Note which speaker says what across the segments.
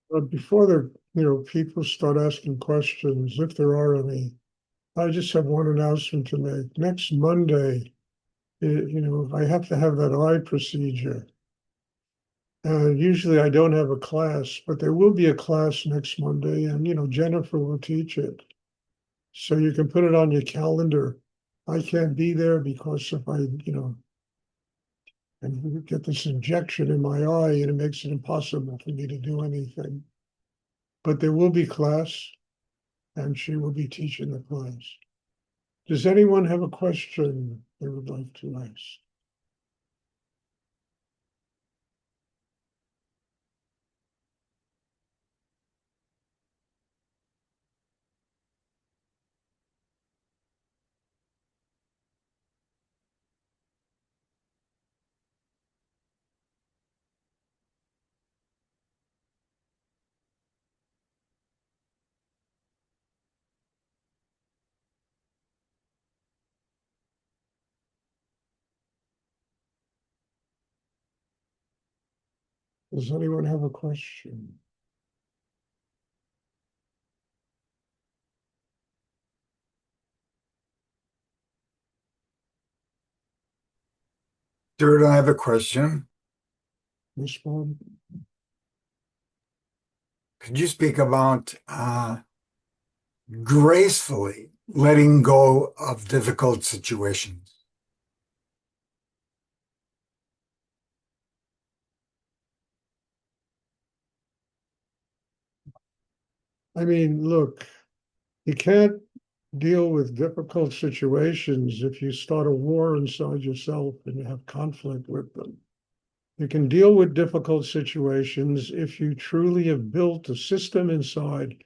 Speaker 1: But before people start asking questions, if there are any, I just have one announcement to make. Next Monday, I have to have that eye procedure. Usually I don't have a class, but there will be a class next Monday, and Jennifer will teach it. So you can put it on your calendar. I can't be there because if and get this injection in my eye, and it makes it impossible for me to do anything. But there will be class, and she will be teaching the class. Does anyone have a question they would like to ask? Does anyone have a question?
Speaker 2: Stuart, I have a question.
Speaker 1: Miss Bob?
Speaker 2: Could you speak about gracefully letting go of difficult situations?
Speaker 1: I mean, look, you can't deal with difficult situations if you start a war inside yourself and you have conflict with them. You can deal with difficult situations if you truly have built a system inside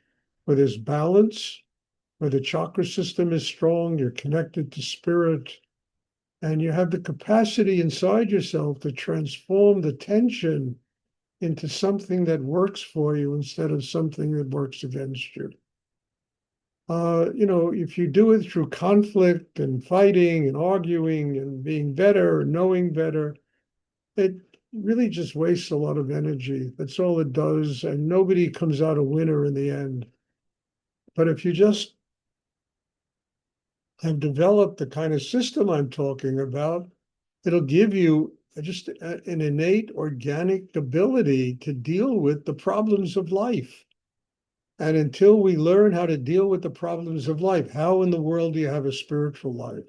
Speaker 1: where there's balance, where the chakra system is strong, you're connected to spirit, and you have the capacity inside yourself to transform the tension into something that works for you instead of something that works against you. If you do it through conflict and fighting and arguing and being better and knowing better, it really just wastes a lot of energy. That's all it does. And nobody comes out a winner in the end. But if you just have developed the kind of system I'm talking about, it'll give you just an innate organic ability to deal with the problems of life. And until we learn how to deal with the problems of life, how in the world do you have a spiritual life?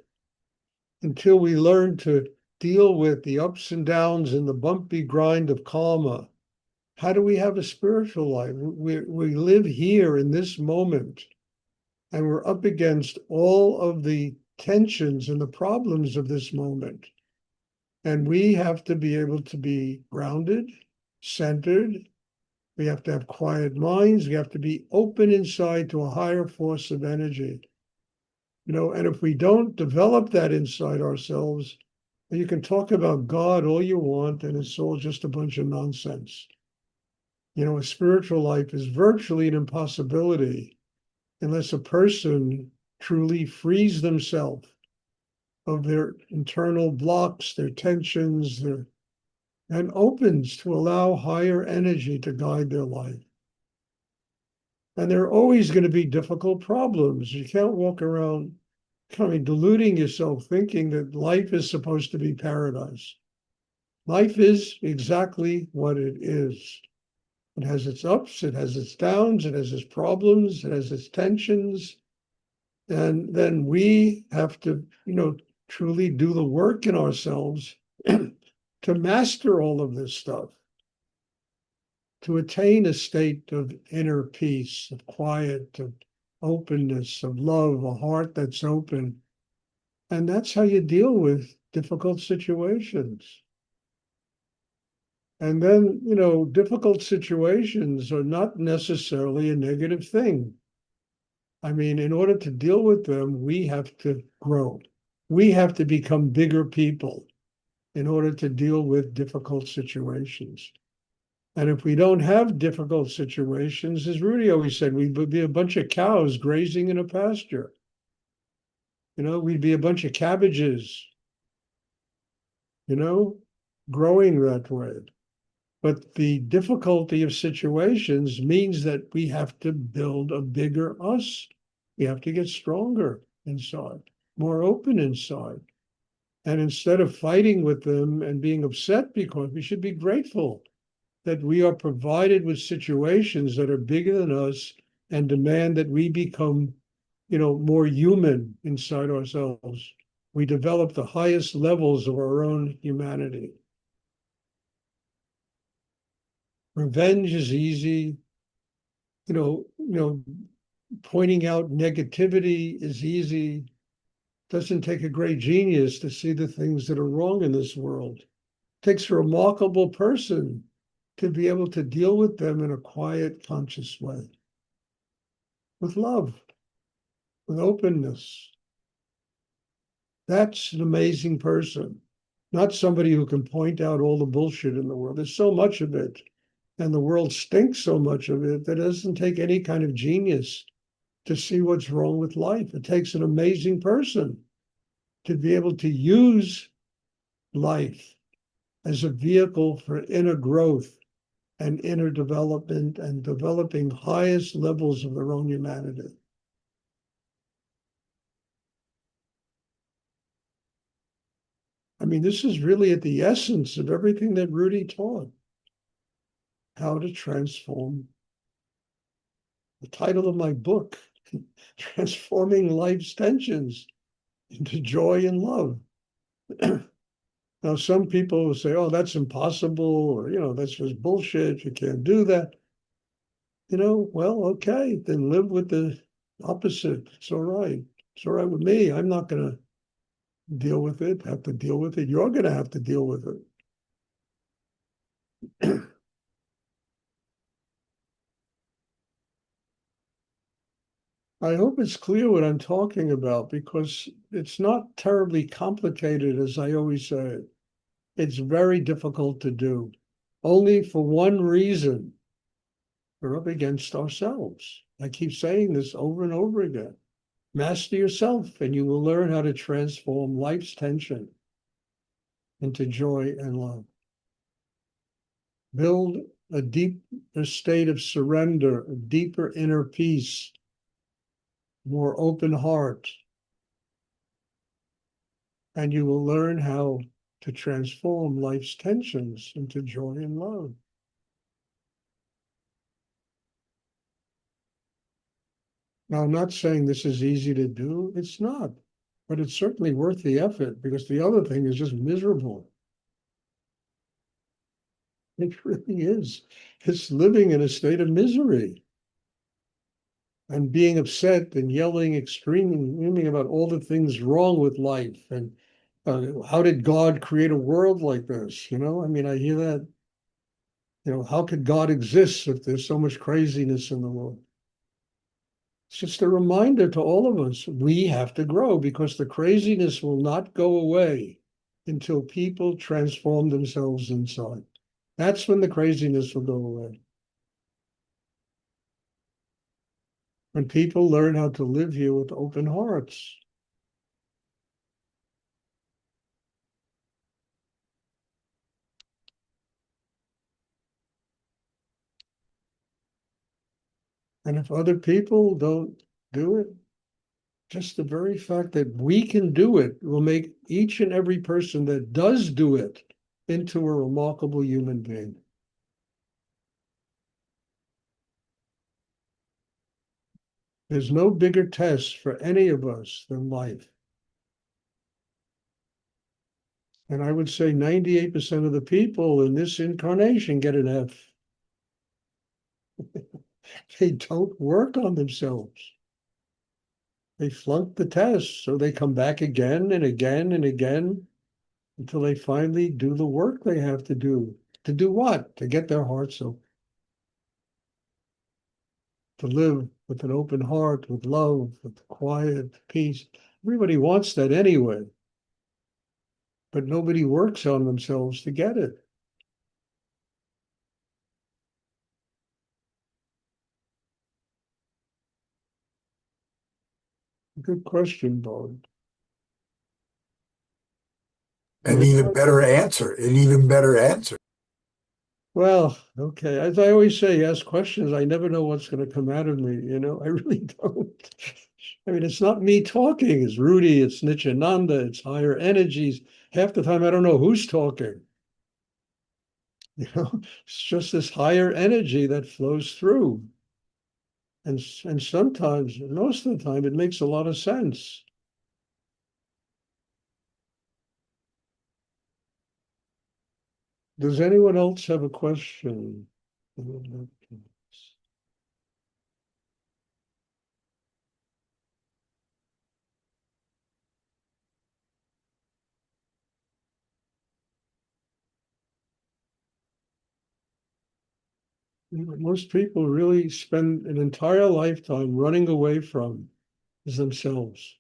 Speaker 1: Until we learn to deal with the ups and downs and the bumpy grind of karma, how do we have a spiritual life? We live here in this moment, and we're up against all of the tensions and the problems of this moment. And we have to be able to be grounded, centered. We have to have quiet minds. We have to be open inside to a higher force of energy. And if we don't develop that inside ourselves, you can talk about God all you want, and it's all just a bunch of nonsense. A spiritual life is virtually an impossibility unless a person truly frees themselves of their internal blocks, their tensions, and opens to allow higher energy to guide their life. And there are always going to be difficult problems. You can't walk around kind of deluding yourself thinking that life is supposed to be paradise. Life is exactly what it is. It has its ups, it has its downs, it has its problems, it has its tensions. And then we have to, truly do the work in ourselves to master all of this stuff, to attain a state of inner peace, of quiet, of openness, of love, a heart that's open. And that's how you deal with difficult situations. And then, difficult situations are not necessarily a negative thing. I mean, in order to deal with them, we have to grow. We have to become bigger people in order to deal with difficult situations. And if we don't have difficult situations, as Rudy always said, we would be a bunch of cows grazing in a pasture. We'd be a bunch of cabbages, you know, growing that way. But the difficulty of situations means that we have to build a bigger us. We have to get stronger inside, more open inside. And instead of fighting with them and being upset because we should be grateful that we are provided with situations that are bigger than us and demand that we become, more human inside ourselves. We develop the highest levels of our own humanity. Revenge is easy. Pointing out negativity is easy. Doesn't take a great genius to see the things that are wrong in this world. It takes a remarkable person to be able to deal with them in a quiet, conscious way, with love, with openness. That's an amazing person, not somebody who can point out all the bullshit in the world. There's so much of it, and the world stinks so much of it that it doesn't take any kind of genius to see what's wrong with life. It takes an amazing person to be able to use life as a vehicle for inner growth and inner development and developing highest levels of their own humanity. I mean, this is really at the essence of everything that Rudy taught, how to transform. The title of my book, Transforming Life's Tensions into Joy and Love. Now, some people will say, oh, that's impossible, or, that's just bullshit. You can't do that. Well, okay, then live with the opposite. It's all right. It's all right with me. I'm not going to have to deal with it. You're going to have to deal with it. I hope it's clear what I'm talking about because it's not terribly complicated, as I always say. It's very difficult to do, only for one reason. We're up against ourselves. I keep saying this over and over again. Master yourself, and you will learn how to transform life's tension into joy and love. Build a deeper state of surrender, a deeper inner peace, more open heart, and you will learn how to transform life's tensions into joy and love. Now, I'm not saying this is easy to do. It's not, but it's certainly worth the effort because the other thing is just miserable. It really is. It's living in a state of misery and being upset and yelling, screaming about all the things wrong with life. And how did God create a world like this? I mean, I hear that, how could God exist if there's so much craziness in the world? It's just a reminder to all of us, we have to grow because the craziness will not go away until people transform themselves inside. That's when the craziness will go away. When people learn how to live here with open hearts. And if other people don't do it, just the very fact that we can do it will make each and every person that does do it into a remarkable human being. There's no bigger test for any of us than life. And I would say 98% of the people in this incarnation get an F. They don't work on themselves. They flunk the test, so they come back again and again and again until they finally do the work they have to do. To do what? To get their hearts open. To live with an open heart, with love, with quiet, peace. Everybody wants that anyway, but nobody works on themselves to get it. Good question, Bob.
Speaker 2: An even better answer.
Speaker 1: Well, okay. As I always say, ask questions. I never know what's going to come out of me. I really don't. I mean, it's not me talking. It's Rudy. It's Nityananda. It's higher energies. Half the time, I don't know who's talking. It's just this higher energy that flows through. And sometimes, most of the time, it makes a lot of sense. Does anyone else have a question? Most people really spend an entire lifetime running away from is themselves.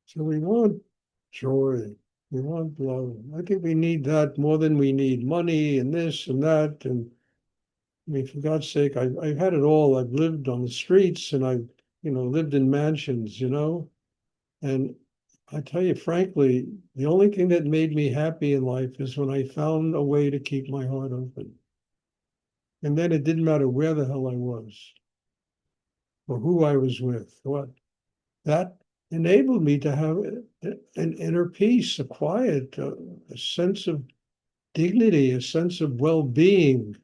Speaker 1: So we want joy. We want love. I think we need that more than we need money and this and that. And I mean, for God's sake, I've had it all. I've lived on the streets and I've, lived in mansions. And I tell you frankly, the only thing that made me happy in life is when I found a way to keep my heart open. And then it didn't matter where the hell I was or who I was with. What that enabled me to have an inner peace, a quiet, a sense of dignity, a sense of well-being,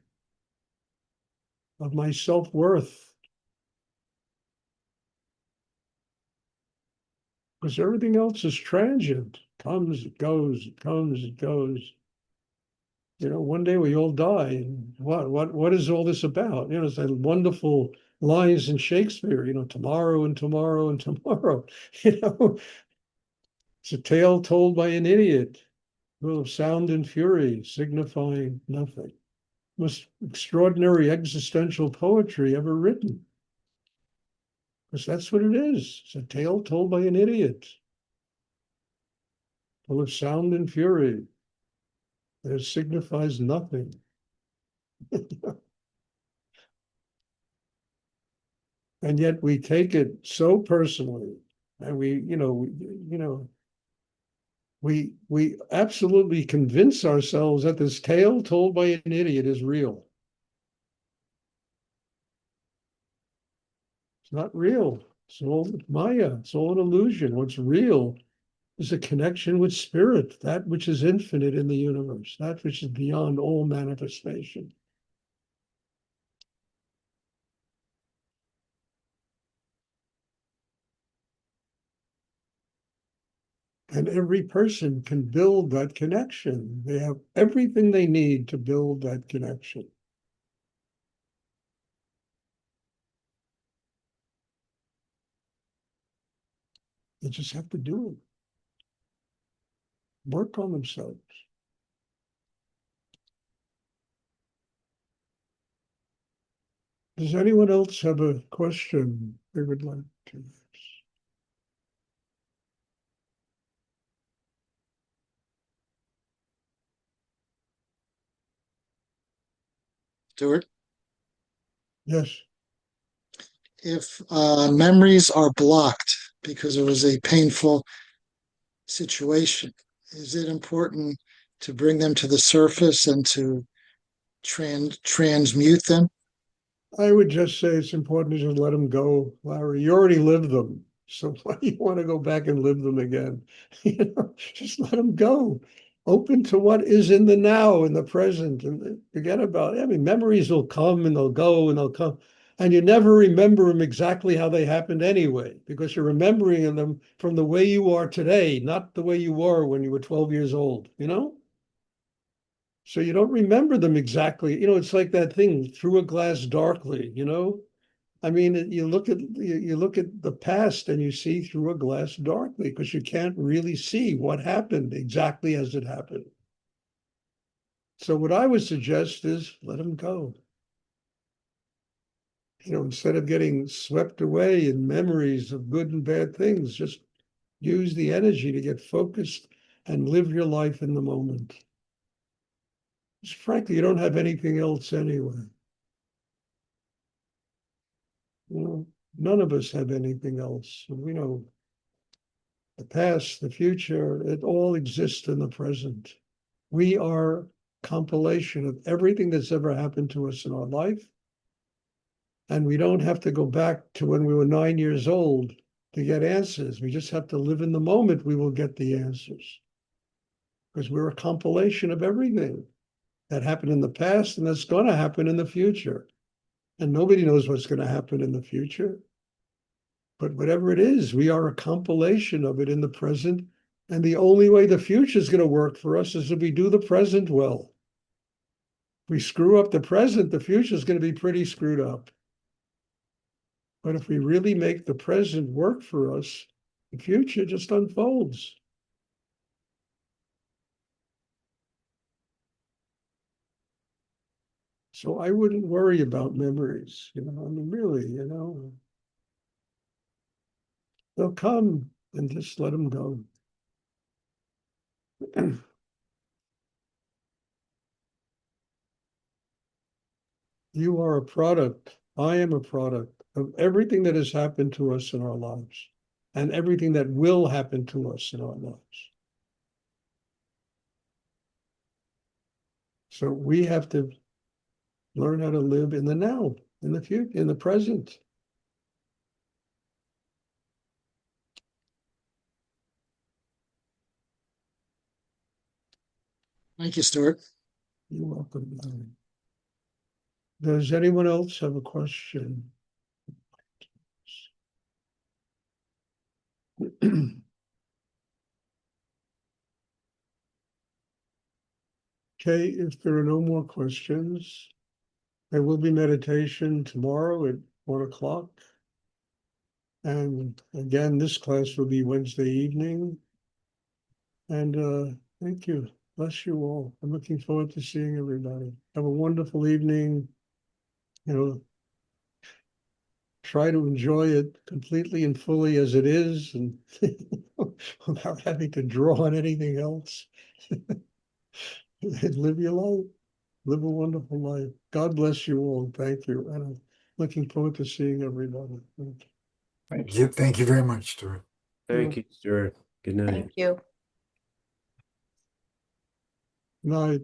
Speaker 1: of my self-worth. Because everything else is transient. Comes, it goes, it comes, it goes. One day we all die. And what is all this about? It's that wonderful lines in Shakespeare, tomorrow and tomorrow and tomorrow. You know, it's a tale told by an idiot, full of sound and fury, signifying nothing. Most extraordinary existential poetry ever written. Because that's what it is. It's a tale told by an idiot, full of sound and fury. It signifies nothing. And yet we take it so personally. And we absolutely convince ourselves that this tale told by an idiot is real. It's not real. It's all Maya. It's all an illusion. What's real is a connection with spirit, that which is infinite in the universe, that which is beyond all manifestation. And every person can build that connection. They have everything they need to build that connection. They just have to do it, work on themselves. Does anyone else have a question they would like to ask?
Speaker 3: Stuart,
Speaker 1: Yes.
Speaker 3: if memories are blocked because it was a painful situation, is it important to bring them to the surface and to transmute them?
Speaker 1: I would just say it's important to just let them go, Larry. You already lived them. So why do you want to go back and live them again? Just let them go. Open to what is in the now, in the present, and forget about it. I mean, memories will come and they'll go and they'll come. And you never remember them exactly how they happened anyway, because you're remembering them from the way you are today, not the way you were when you were 12 years old? So you don't remember them exactly. It's like that thing through a glass darkly. I mean, you look at the past and you see through a glass darkly because you can't really see what happened exactly as it happened. So what I would suggest is let them go. Instead of getting swept away in memories of good and bad things, just use the energy to get focused and live your life in the moment. Just frankly, you don't have anything else anyway. You know, none of us have anything else. We know the past, the future, it all exists in the present. We are compilation of everything that's ever happened to us in our life. And we don't have to go back to when we were 9 years old to get answers. We just have to live in the moment. We will get the answers. Because we're a compilation of everything that happened in the past and that's going to happen in the future. And nobody knows what's going to happen in the future. But whatever it is, we are a compilation of it in the present. And the only way the future is going to work for us is if we do the present well. If we screw up the present, the future is going to be pretty screwed up. But if we really make the present work for us, the future just unfolds. So I wouldn't worry about memories, I mean, really, they'll come and just let them go. You are a product. I am a product of everything that has happened to us in our lives and everything that will happen to us in our lives. So we have to learn how to live in the now, in the future, in the present.
Speaker 3: Thank you, Stuart.
Speaker 1: You're welcome. Does anyone else have a question? Okay, if there are no more questions, there will be meditation tomorrow at 1 o'clock. And again, this class will be Wednesday evening. And thank you. Bless you all. I'm looking forward to seeing everybody. Have a wonderful evening. Try to enjoy it completely and fully as it is, and without having to draw on anything else. Live your life. Live a wonderful life. God bless you all. Thank you. And I'm looking forward to seeing everybody. Thank you.
Speaker 2: Thank you. Thank you very much, Stuart.
Speaker 4: Thank you, Stuart. Good night.
Speaker 5: Thank you.
Speaker 1: Night.